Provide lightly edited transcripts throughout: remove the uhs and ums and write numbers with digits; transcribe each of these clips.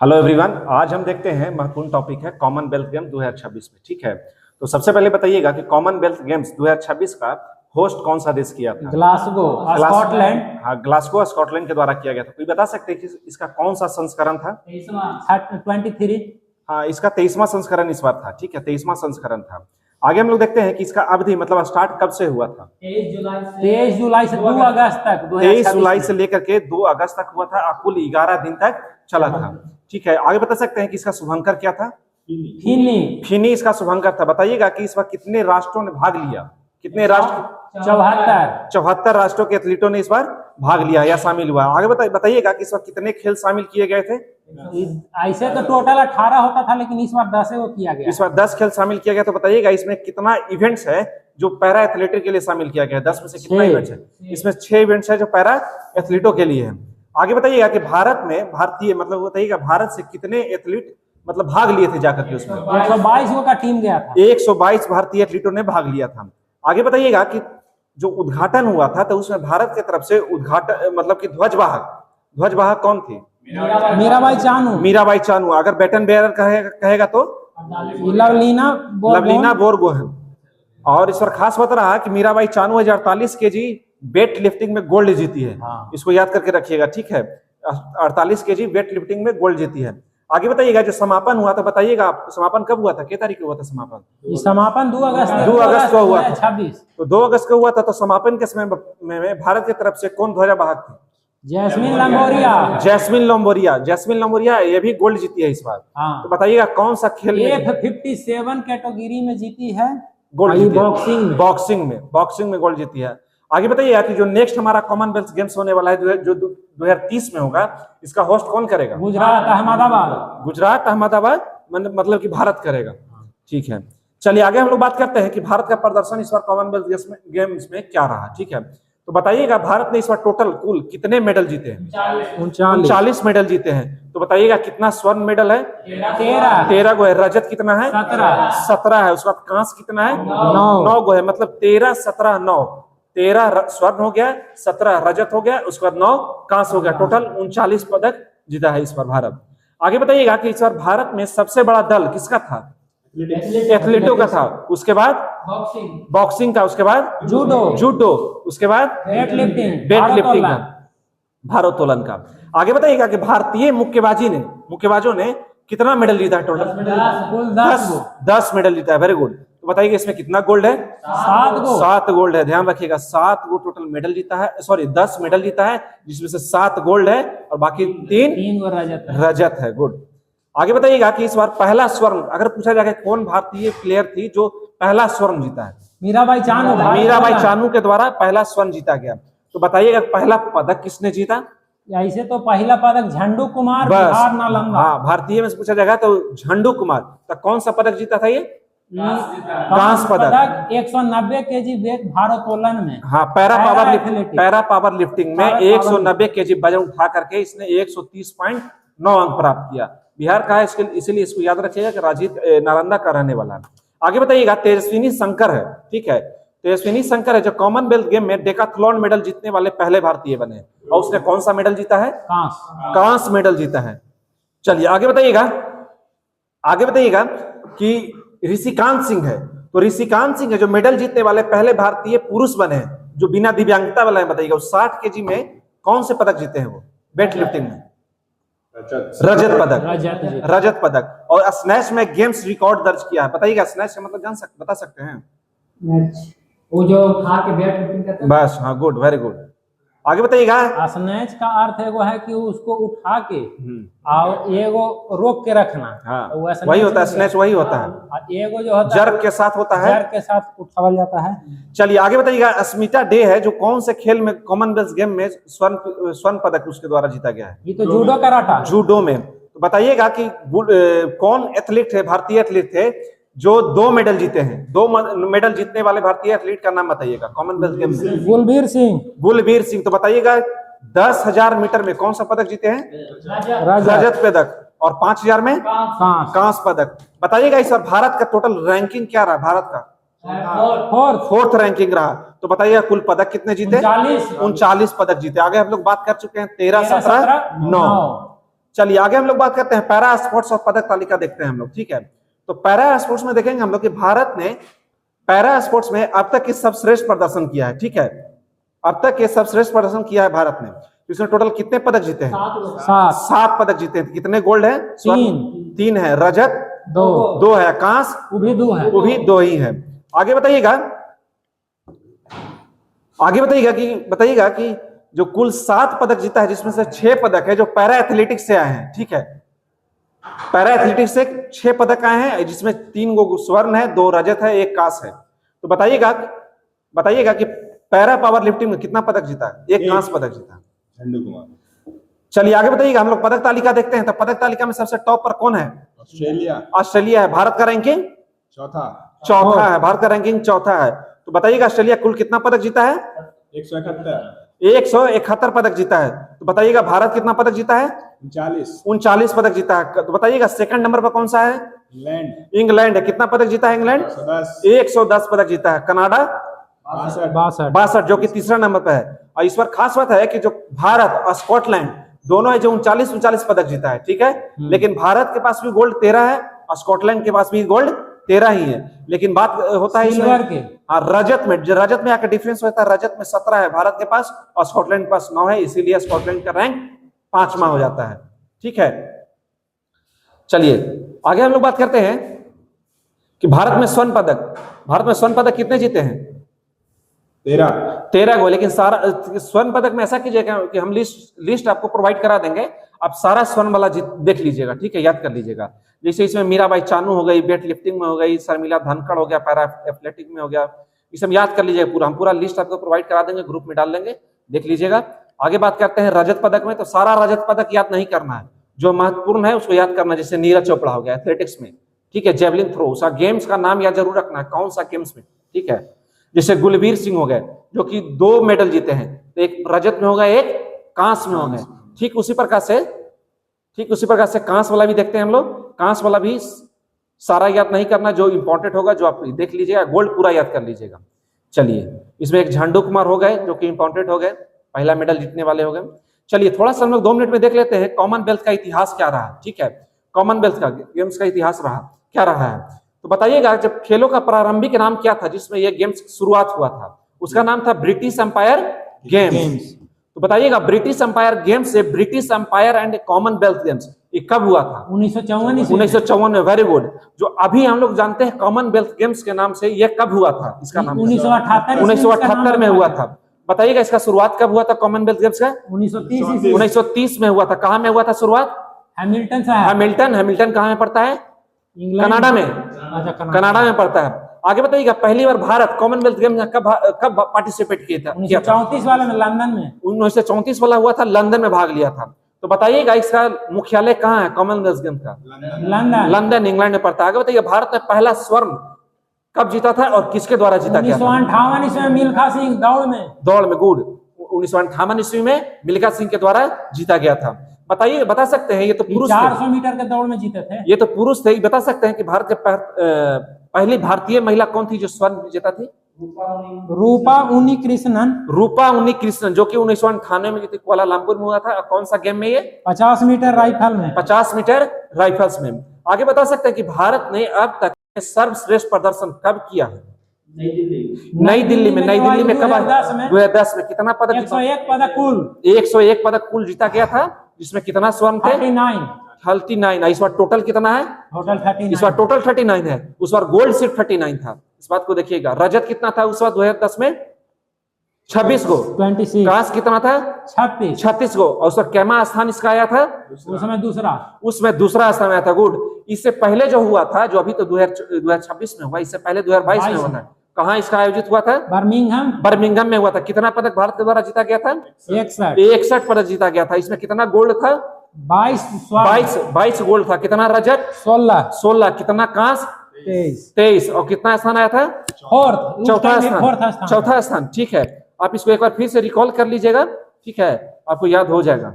Hello everyone, आज हम देखते हैं महत्वपूर्ण टॉपिक है कॉमनवेल्थ गेम 2026 में। ठीक है, तो सबसे पहले बताइएगा कि कॉमनवेल्थ गेम्स 2026 का होस्ट कौन सा देश किया था? Glasgow, Scotland. हाँ, ग्लासगो स्कॉटलैंड के द्वारा किया गया था। कोई बता सकते हैं कि इसका कौन सा संस्करण था? 23। हाँ, इसका 23वां संस्करण इस बार था। ठीक है, 23वां संस्करण था। आगे हम लोग देखते हैं कि इसका अवधि मतलब स्टार्ट कब से हुआ था? 23 जुलाई से 2 अगस्त तक। 23 जुलाई से लेकर के 2 अगस्त तक हुआ था और कुल 11 दिन तक चला था। ठीक है, आगे बता सकते हैं कि इसका शुभंकर क्या था? फिनी इसका शुभंकर था। बताइएगा कि इस बार कितने राष्ट्रों ने भाग लिया? कितने राष्ट्र? 74 राष्ट्रों के एथलीटों ने इस बार भाग लिया या शामिल हुआ। आगे बताइएगा कि इस बार कितने खेल शामिल किए गए थे? ऐसे तो टोटल 18 होता था, लेकिन इस बार 10 को किया गया। इस बार 10 खेल शामिल किया गया। तो बताइएगा इसमें कितना इवेंट्स है जो पैरा एथलेटिक के लिए शामिल किया गया है? 10 में से कितना इवेंट्स है? इसमें 6 इवेंट्स है जो पैरा एथलीटों के लिए है। आगे बताइएगा कि भारत में भारतीय मतलब बताइएगा भारत से कितने एथलीट मतलब भाग लिए थे जाकर के उसमें? 122 का टीम गया था। 122 भारतीय एथलीटों ने भाग लिया था। आगे बताइएगा कि जो उद्घाटन हुआ था तो उसमें भारत की तरफ से उद्घाटन मतलब कि ध्वजवाहक कौन थी? मीराबाई चानू। अगर बैटन बेयरर कहेगा तो लवलीना बोरगोहेन। और इस पर खास बात रहा कि Mirabai Chanu 48 KG weight lifting में गोल्ड जीती है। इसको याद करके रखिएगा। ठीक है, 48 केजी वेट लिफ्टिंग में गोल्ड जीती है। आगे बताइएगा जो समापन हुआ था, बताइएगा समापन कब हुआ था? किस तारीख को हुआ था समापन? समापन 2 अगस्त को हुआ था। 26 तो 2 अगस्त को हुआ था। तो समापन के समय में भारत की तरफ से कौन ध्वजावाहक थी? जैस्मिन लंबोरिया ये भी गोल्ड जीती है इस बार। तो बताइएगा कौन सा खेल में? F57 कैटेगरी में जीती है गोल्ड। बॉक्सिंग में गोल्ड जीती है। आगे बताइएगा कि जो नेक्स्ट हमारा कॉमनवेल्थ गेम्स होने वाला है जो 2030 में होगा, इसका होस्ट कौन करेगा? गुजरात अहमदाबाद मतलब कि भारत करेगा। ठीक है, चलिए आगे हम लोग बात करते हैं कि भारत का प्रदर्शन इस बार कॉमनवेल्थ गेम्स में क्या रहा। ठीक है, तो बताइएगा भारत ने इस बार टोटल कुल कितने मेडल जीते हैं? 39 मेडल जीते हैं। तो बताइएगा कितना स्वर्ण मेडल है? 13 गो है। रजत कितना है? 17 है। उसके बाद कांस्य कितना है? 9 गो है। मतलब 13 17 9, 13 स्वर्ण हो गया, 17 रजत हो गया, उसके बाद 9 कांस्य हो गया। टोटल 39 पदक जीता है इस बार भारत। आगे बताइएगा कि इस बार भारत में सबसे बड़ा दल किसका था? एथलीटों का था। उसके बाद बॉक्सिंग का, उसके बाद जूडो, उसके बाद वेट लिफ्टिंग का, भारोत्तोलन का। आगे बताइएगा कि भारतीय मुक्केबाजों ने कितना मेडल जीता है? टोटल 10 मेडल जीता है। Very good. तो बताइए इसमें कितना गोल्ड है? 7 गोल्ड है। ध्यान रखिएगा, 7 गो टोटल मेडल जीता है। सॉरी, 10 मेडल जीता है, जिसमें से 7 गोल्ड है और बाकी 3 रजत है। गुड। आगे बताइएगा कि इस बार पहला स्वर्ण अगर पूछा जाए कौन भारतीय प्लेयर थी जो पहला स्वर्ण जीता है? मीराबाई चानू के द्वारा पहला स्वर्ण जीता गया। तो बताइएगा पहला पदक किसने जीता? ऐसे तो पहला पदक झंडू कुमार, बिहार नालंदा। हाँ, भारतीय में पूछा जाएगा तो झंडू कुमार। तो कौन सा पदक जीता था? ये कांस्य पदक 190 केजी वेट भारोत्तोलन में। हाँ, पैरा पावर लिफ्टिंग में 190 केजी वजन उठा करके इसने 130.9 अंक प्राप्त किया। बिहार का है, इसीलिए इसको याद रखिएगा कि राजीव नालंदा का रहने वाला है। आगे बताइएगा तेजस्विनी शंकर है। ठीक है, तेजस्विनी शंकर है जो कॉमनवेल्थ गेम में डेकाथलॉन मेडल जीतने वाले पहले भारतीय बने। और उसने कौन सा मेडल जीता है? कांस्य मेडल जीता है। चलिए आगे बताइएगा कि ऋषिकांत सिंह है। तो ऋषिकांत सिंह है जो मेडल जीतने वाले पहले भारतीय पुरुष बने हैं जो बिना दिव्यांगता वाला है। बताइएगा 60 केजी में कौन से पदक जीते हैं वो वेट लिफ्टिंग में? रजत पदक। और स्नैच में गेम्स रिकॉर्ड दर्ज किया है। बताइएगा स्नैच का मतलब बता सकते हैं? वो जो उठा के वेट लिफ्टिंग करते हैं। बस, हाँ, गुड, वेरी गुड। आगे बताइएगा। स्नैच का अर्थ एगो है कि उसको उठा के और एगो रोक के रखना। हाँ, वही होता है स्नैच, वही होता है। एगो जो होता जर्क के साथ होता है, जर्क के साथ उठावल जाता है। चलिए आगे बताइएगा अस्मिता डे है जो कौन से खेल में कॉमनवेल्थ गेम में स्वर्ण पदक उसके द्वारा जीता गया है? ये तो जूडो कराटा। जूडो में। तो बताइएगा कि कौन एथलीट थे, भारतीय एथलीट थे जो 2 मेडल जीते हैं? 2 मेडल जीतने वाले भारतीय एथलीट का नाम बताइएगा कॉमनवेल्थ गेम में? गुलबीर सिंह। तो बताइएगा 10,000 मीटर में कौन सा पदक जीते हैं? रजत पदक। और 5,000 में कांस्य पदक। बताइएगा इस बार भारत का टोटल रैंकिंग क्या रहा? भारत का 4th रैंकिंग रहा। तो बताइएगा कुल पदक कितने जीते? 39 पदक जीते। आगे हम लोग बात कर चुके हैं 13 17 9। चलिए आगे हम लोग बात करते हैं पैरा स्पोर्ट्स और पदक तालिका देखते हैं हम लोग, ठीक है। तो पैरा स्पोर्ट्स में देखेंगे हम लोग कि भारत ने पैरा स्पोर्ट्स में अब तक के सर्वश्रेष्ठ प्रदर्शन किया है, ठीक है। अब तक के सर्वश्रेष्ठ प्रदर्शन किया है भारत ने। इसमें टोटल कितने पदक जीते हैं? 7 पदक जीते हैं। कितने गोल्ड है? 3 है। रजत 2 है। कांस वो भी 2 है। वो भी 2 ही है। आगे बताइएगा कि जो कुल 7 पदक जीता है जिसमें से 6 पदक है जो पैरा एथलेटिक्स से आए हैं, ठीक है। पैरा एथलेटिक्स से 6 पदक आए हैं जिसमें 3 गो स्वर्ण है, 2 रजत है, 1 कांस है। तो बताइएगा कि पैरा पावर लिफ्टिंग में कितना पदक जीता है? 1 कांस पदक जीता है। झंडू कुमार। चलिए आगे बताइएगा, हम लोग पदक तालिका देखते हैं। तो पदक तालिका में सबसे टॉप पर कौन है? ऑस्ट्रेलिया है। भारत का रैंकिंग चौथा है। भारत का रैंकिंग चौथा है। तो बताइएगा ऑस्ट्रेलिया कुल कितना पदक जीता है? 171 पदक जीता है। तो बताइएगा भारत कितना पदक जीता है? 39 पदक जीता है। तो बताइएगा सेकंड नंबर पर कौन सा है? इंग्लैंड है। कितना पदक जीता है इंग्लैंड? 110 पदक जीता है। कनाडा 62 जो कि तीसरा नंबर पर है। और इस पर खास बात है कि जो भारत और स्कॉटलैंड दोनों है जो 39 पदक जीता है, ठीक है। लेकिन भारत के पास भी गोल्ड 13 है और स्कॉटलैंड के पास भी गोल्ड 13 ही है। लेकिन बात होता है सिल्वर के रजत में आकर डिफरेंस होता है। रजत में 17 है भारत के पास और स्कॉटलैंड के पास 9 है, इसीलिए स्कॉटलैंड का रैंक 5वां हो जाता है, ठीक है। चलिए आगे हम लोग बात करते हैं कि भारत में स्वर्ण पदक कितने जीते हैं? 13 गो। लेकिन सारा स्वर्ण पदक में ऐसा कीजिएगा कि हम लिस्ट आपको प्रोवाइड करा देंगे, आप सारा स्वर्ण वाला देख लीजिएगा, ठीक है, याद कर लीजिएगा। जैसे इसमें मीराबाई चानू हो गई, वेट लिफ्टिंग में हो गई, शर्मिला धनखड़ हो गया, पैरा एथलेटिक में हो गया, ये सब याद कर लीजिएगा। हम पूरा लिस्ट आपको प्रोवाइड करा देंगे, ग्रुप में डाल देंगे, देख लीजिएगा। आगे बात करते हैं रजत पदक में। तो सारा रजत पदक याद नहीं करना है, जो महत्वपूर्ण है उसको याद करना है। जैसे नीरज चोपड़ा हो गया एथलेटिक्स में, ठीक है, जेवलिन थ्रो, उसका गेम्स का नाम याद जरूर रखना है, कौन सा गेम्स में, ठीक है। जैसे गुलबीर सिंह हो गए जो कि 2 मेडल जीते हैं, तो एक रजत में होगा, एक कांस में होगा। ठीक उसी प्रकार से कांस वाला भी देखते हैं हम लोग। कांस वाला भी सारा याद नहीं करना, जो इंपॉर्टेंट होगा जो आप देख लीजिएगा, गोल्ड पूरा याद कर लीजिएगा। चलिए इसमें एक झंडू कुमार हो गए जो कि इंपॉर्टेंट हो गए, पहला मेडल जीतने वाले हो गए। चलिए थोड़ा सा हम लोग 2 मिनट में देख लेते हैं कॉमनवेल्थ का इतिहास क्या रहा, ठीक है। कॉमनवेल्थ का गेम्स का इतिहास क्या रहा है। तो बताइएगा जब खेलों का प्रारंभिक नाम क्या था जिसमें यह गेम्स शुरुआत हुआ था? उसका नाम था ब्रिटिश एम्पायर गेम्स। तो बताइएगा ब्रिटिश एम्पायर गेम्स से British empire and commonwealth games ये कब हुआ था? 1954 में। Very good. जो अभी हम लोग जानते हैं कॉमनवेल्थ गेम्स के नाम से, ये कब हुआ था? इसका नाम 1978 में हुआ था। बताइएगा इसका शुरुआत कब हुआ था कॉमनवेल्थ गेम्स का? 1930 में हुआ था। कहाँ में हुआ था शुरुआत? हैमिल्टन कहाँ में पड़ता है? कनाडा में। कनाडा में पड़ता है। आगे बताइएगा पहली बार भारत कॉमनवेल्थ गेम में कब पार्टिसिपेट किया था? 1934 वाला में, लंदन में। 1934 वाला हुआ था, लंदन में भाग लिया था। तो बताइएगा इसका मुख्यालय कहाँ है कॉमनवेल्थ गेम का? लंदन इंग्लैंड में पड़ता है। आगे बताइए भारत ने पहला स्वर्ण कब जीता था और किसके द्वारा जीता गया? 1958 ईस्वी में मिल्खा सिंह दौड़ में। गुड। 1958 ईस्वी में मिल्खा सिंह के द्वारा जीता गया था। बताइए, बता सकते हैं ये तो पुरुष 400 मीटर के दौड़ में जीते थे। ये तो पुरुष थे। बता सकते हैं कि भारत के पहली भारतीय महिला कौन थी जो स्वर्ण जीता थी? रूपा उन्नीकृष्णन जो कि 1998 में जीती, कुआलालंपुर में हुआ था। कौन सा गेम में ये? 50 मीटर राइफल में। 50 मीटर राइफल्स में। आगे बता सकते हैं कि भारत ने अब तक सर्वश्रेष्ठ प्रदर्शन कब किया है? नई दिल्ली में कब? 2010 में। कितना पदक? 101 पदक कुल जीता गया था, जिसमें कितना स्वर्ण थे? 39। इस बार टोटल कितना है? इस बार टोटल 39 है। उस बार गोल्ड सिर्फ 39 था। इस बात को देखिएगा। रजत कितना था उस बार 2010 में? 26 गो। 26। कांस कितना था? 36 गो। और उस बार कैमा स्थान इसका आया था? उसमें दूसरा स्थान आया था। गुड। इससे पहले जो हुआ था, जो अभी तो 2026 में हुआ, इससे पहले 2022 में हुआ था। कहाँ इसका आयोजित हुआ था? बर्मिंघम में हुआ था। कितना पदक भारत के द्वारा जीता गया था? 61 पदक जीता गया था। इसमें कितना गोल्ड था? 22 गोल्ड था। कितना रजत? 16। कितना कांस? 23। और कितना स्थान आया था? चौथा स्थान। ठीक है, आप इसको एक बार फिर से रिकॉल कर लीजिएगा, ठीक है, आपको याद हो जाएगा।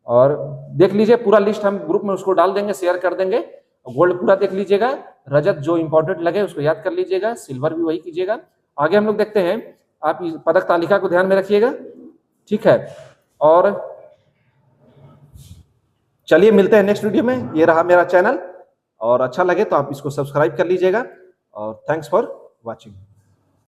और देख लीजिए पूरा लिस्ट हम ग्रुप में उसको डाल देंगे, शेयर कर देंगे। गोल्ड पूरा देख लीजिएगा, रजत जो इंपॉर्टेंट लगे उसको याद कर लीजिएगा, सिल्वर भी वही कीजिएगा। आगे हम लोग देखते हैं, आप इस पदक तालिका को ध्यान में रखिएगा, ठीक है। और चलिए मिलते हैं नेक्स्ट वीडियो में। ये रहा मेरा चैनल, और अच्छा लगे तो आप इसको सब्सक्राइब कर लीजिएगा, और थैंक्स फॉर वॉचिंग।